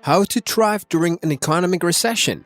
How to thrive during an economic recession.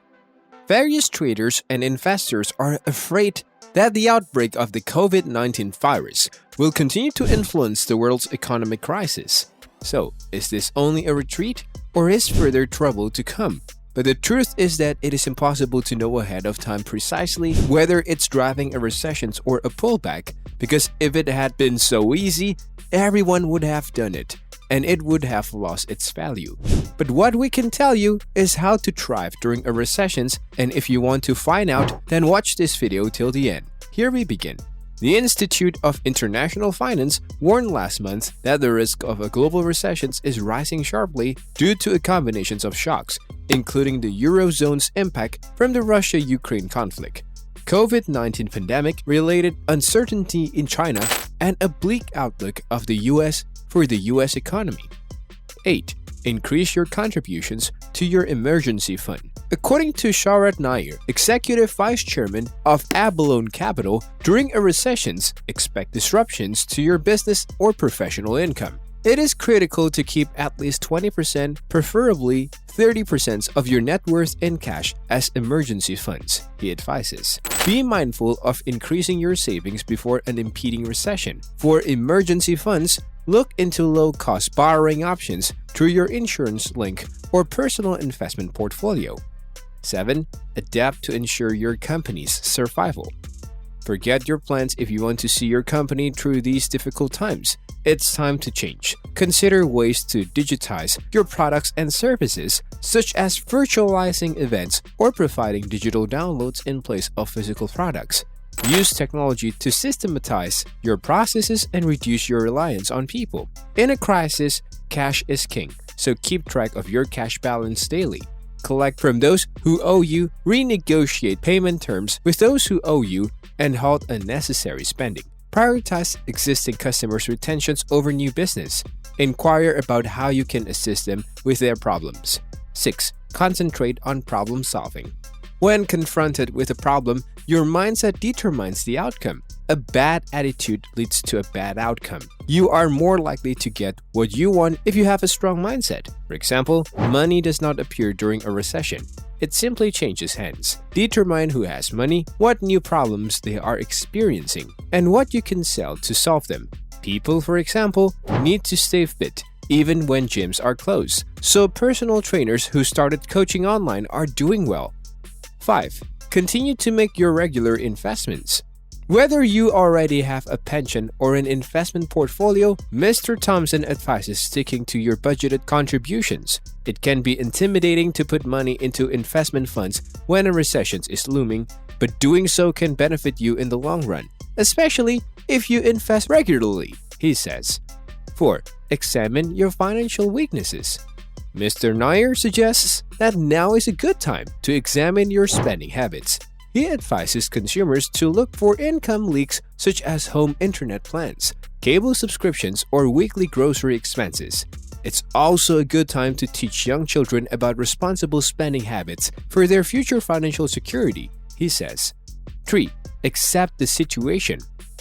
Various traders and investors are afraid that the outbreak of the COVID-19 virus will continue to influence the world's economic crisis. So, is this only a retreat, or is further trouble to come? But the truth is that it is impossible to know ahead of time precisely whether it's driving a recession or a pullback, because if it had been so easy, everyone would have done it, and it would have lost its value. But what we can tell you is how to thrive during a recession, and if you want to find out, then watch this video till the end. Here we begin. The Institute of International Finance warned last month that the risk of a global recession is rising sharply due to a combination of shocks, including the Eurozone's impact from the Russia-Ukraine conflict, COVID-19 pandemic-related uncertainty in China, and a bleak outlook of the US for the US economy. 8. Increase your contributions to your emergency fund. According to Sharat Nair, Executive Vice Chairman of Abalone Capital, during a recession, expect disruptions to your business or professional income. It is critical to keep at least 20%, preferably 30% of your net worth in cash as emergency funds, he advises. Be mindful of increasing your savings before an impending recession. For emergency funds, look into low-cost borrowing options through your insurance link or personal investment portfolio. 7. Adapt to ensure your company's survival. Forget your plans if you want to see your company through these difficult times. It's time to change. Consider ways to digitize your products and services, such as virtualizing events or providing digital downloads in place of physical products. Use technology to systematize your processes and reduce your reliance on people. In a crisis, cash is king, so keep track of your cash balance daily. Collect from those who owe you, renegotiate payment terms with those who owe you, and halt unnecessary spending. Prioritize existing customers' retentions over new business. Inquire about how you can assist them with their problems. 6. Concentrate on problem solving. When confronted with a problem, your mindset determines the outcome. A bad attitude leads to a bad outcome. You are more likely to get what you want if you have a strong mindset. For example, money does not appear during a recession. It simply changes hands. Determine who has money, what new problems they are experiencing, and what you can sell to solve them. People, for example, need to stay fit even when gyms are closed. So personal trainers who started coaching online are doing well. 5. Continue to make your regular investments. Whether you already have a pension or an investment portfolio, Mr. Thompson advises sticking to your budgeted contributions. It can be intimidating to put money into investment funds when a recession is looming, but doing so can benefit you in the long run, especially if you invest regularly, he says. 4. Examine your financial weaknesses. Mr. Nair suggests that now is a good time to examine your spending habits. He advises consumers to look for income leaks such as home internet plans, cable subscriptions, or weekly grocery expenses. It's also a good time to teach young children about responsible spending habits for their future financial security, he says. 3. Accept the situation.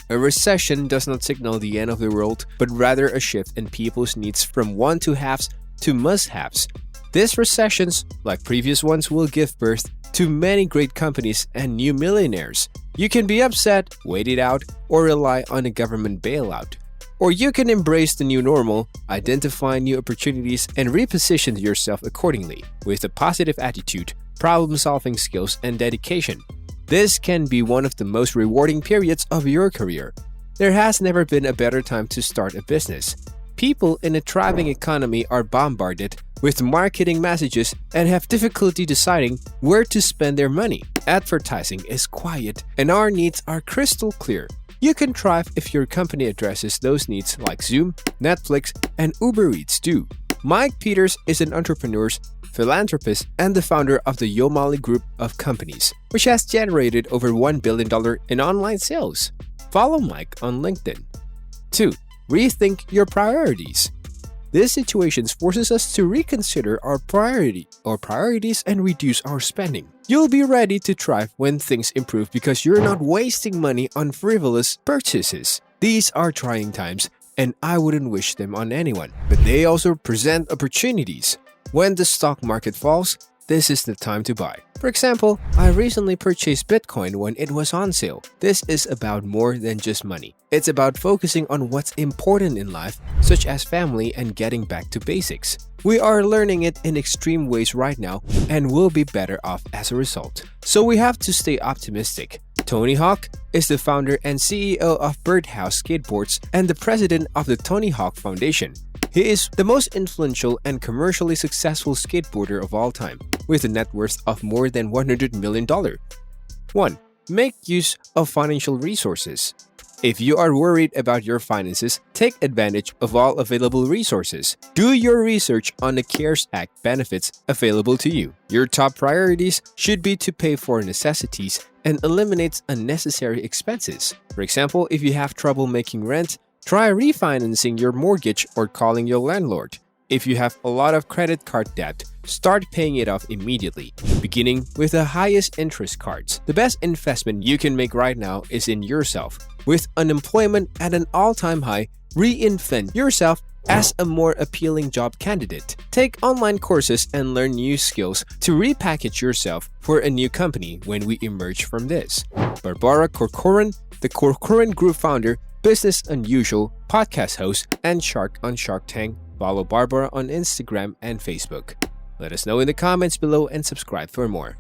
A recession does not signal the end of the world, but rather a shift in people's needs from want-to-haves to must-haves. This recession, like previous ones, will give birth to many great companies and new millionaires. You can be upset, wait it out, or rely on a government bailout. Or you can embrace the new normal, identify new opportunities, and reposition yourself accordingly with a positive attitude, problem-solving skills, and dedication. This can be one of the most rewarding periods of your career. There has never been a better time to start a business. People in a thriving economy are bombarded with marketing messages and have difficulty deciding where to spend their money. Advertising is quiet and our needs are crystal clear. You can thrive if your company addresses those needs like Zoom, Netflix, and Uber Eats do. Mike Peters is an entrepreneur, philanthropist, and the founder of the Yomali Group of companies, which has generated over $1 billion in online sales. Follow Mike on LinkedIn. 2. Rethink your priorities. This situation forces us to reconsider our priorities and reduce our spending. You'll be ready to thrive when things improve because you're not wasting money on frivolous purchases. These are trying times, and I wouldn't wish them on anyone, but they also present opportunities. When the stock market falls, this is the time to buy. For example, I recently purchased Bitcoin when it was on sale. This is about more than just money. It's about focusing on what's important in life, such as family and getting back to basics. We are learning it in extreme ways right now and will be better off as a result. So we have to stay optimistic. Tony Hawk is the founder and CEO of Birdhouse Skateboards and the president of the Tony Hawk Foundation. He is the most influential and commercially successful skateboarder of all time, with a net worth of more than $100 million. 1. Make use of financial resources. If you are worried about your finances, take advantage of all available resources. Do your research on the CARES Act benefits available to you. Your top priorities should be to pay for necessities and eliminate unnecessary expenses. For example, if you have trouble making rent, try refinancing your mortgage or calling your landlord. If you have a lot of credit card debt, start paying it off immediately, beginning with the highest interest cards. The best investment you can make right now is in yourself. With unemployment at an all-time high, reinvent yourself as a more appealing job candidate. Take online courses and learn new skills to repackage yourself for a new company when we emerge from this. Barbara Corcoran, the Corcoran Group founder, Business Unusual, podcast host, and Shark on Shark Tank. Follow Barbara on Instagram and Facebook. Let us know in the comments below and subscribe for more.